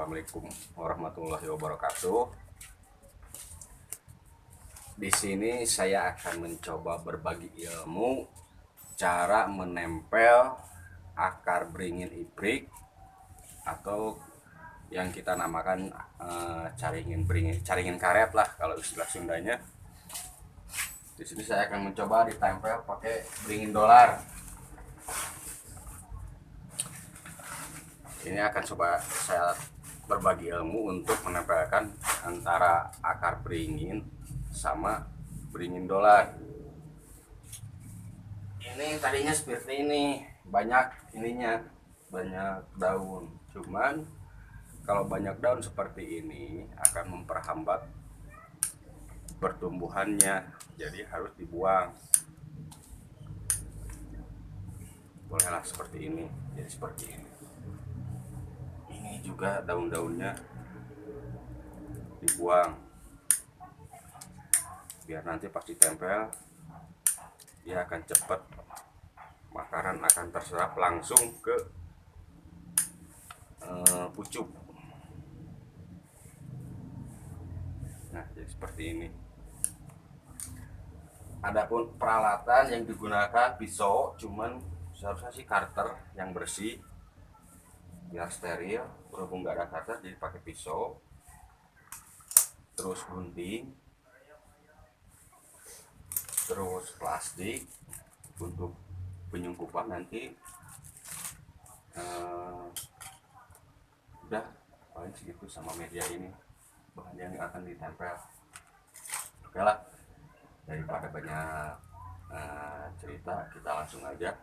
Assalamualaikum warahmatullahi wabarakatuh. Di sini saya akan mencoba berbagi ilmu cara menempel akar beringin iprik atau yang kita namakan caringin karet lah kalau istilah Sundanya. Di sini saya akan mencoba ditempel pakai beringin dolar. Ini akan coba saya berbagi ilmu untuk menempelkan antara akar beringin sama beringin dolar. Ini tadinya seperti ini, banyak ininya, banyak daun. Cuman kalau banyak daun seperti ini akan memperhambat pertumbuhannya, jadi harus dibuang. Bolehlah seperti ini, jadi seperti ini. Ini juga daun-daunnya dibuang biar nanti pas ditempel dia akan cepat, makanan akan terserap langsung ke pucuk. Nah, jadi seperti ini. Adapun peralatan yang digunakan pisau, cuman seharusnya sih karter yang bersih biar steril. Berhubung nggak ada karter jadi pakai pisau, terus gunting, terus plastik untuk penyungkupan nanti. Udah paling segitu sama media ini, bahan yang akan ditempel. Oke lah, daripada banyak cerita, kita langsung aja.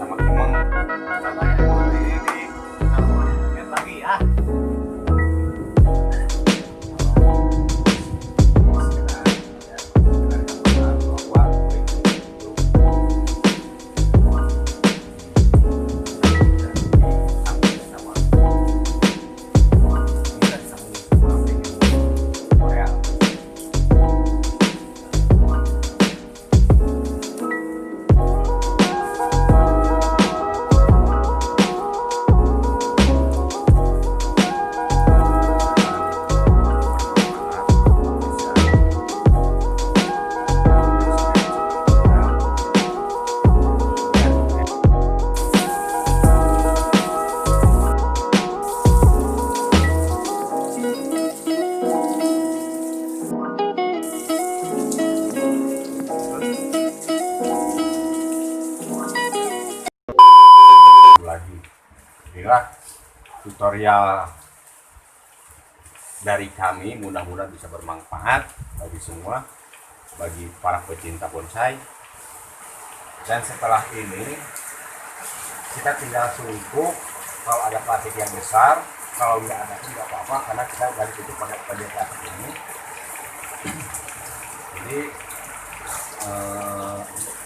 sama Kimeng. Ini lihat lagi ya. tutorial dari kami, mudah-mudahan bisa bermanfaat bagi semua, bagi para pecinta bonsai. Dan setelah ini kita tinggal sumpuk. Kalau ada plastik yang besar, kalau nggak ada tidak apa-apa, karena kita dari situ pakai plastik ini. Jadi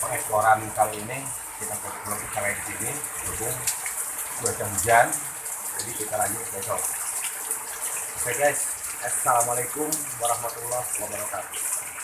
pengeksploran kali ini kita pulang ke Cara di sini, berhubung cuaca hujan, jadi kita lanjut besok. Oke guys, assalamualaikum warahmatullahi wabarakatuh.